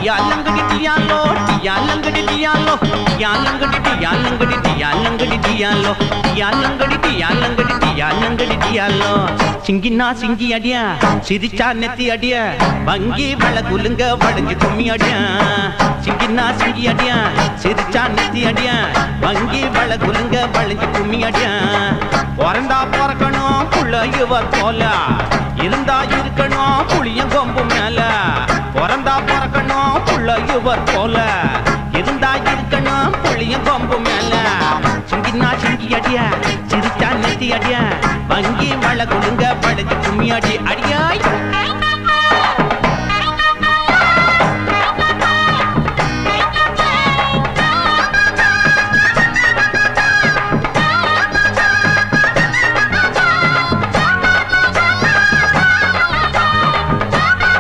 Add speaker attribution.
Speaker 1: டியாலங்கடி டியாலோ டியாலங்கடி டியாலோ டியாலங்கடி டியாலங்கடி டியாலங்கடி டியாலோ டியாலங்கடி டியாலங்கடி டியாலங்கடி டியாலோ சிங்கினா சிங்கி அடியா சிரிச்சா நெத்தி அடியா வங்கி வள குலுங்க வளைஞ்சு கும்மி அடியா சிங்கினா சிங்கி அடியா சிரிச்சா நெத்தி அடியா வங்கி வள குலுங்க வளைஞ்சு கும்மி அடியா பிறந்தா பிறக்கணும் புள்ள இவர் போல இருந்தா இருக்கணும் புளியம் கொம்பு மேல பிறந்தா பிறக்கணும் புள்ள இவர் போல இருந்தா இருக்கணும் புளியம் கொம்பு மேல சிங்கினா சிங்கி அடியா சிரிச்சா நெத்தி அடியா வங்கி வள குலுங்க வளைஞ்சு கும்மி அடி அடியாய்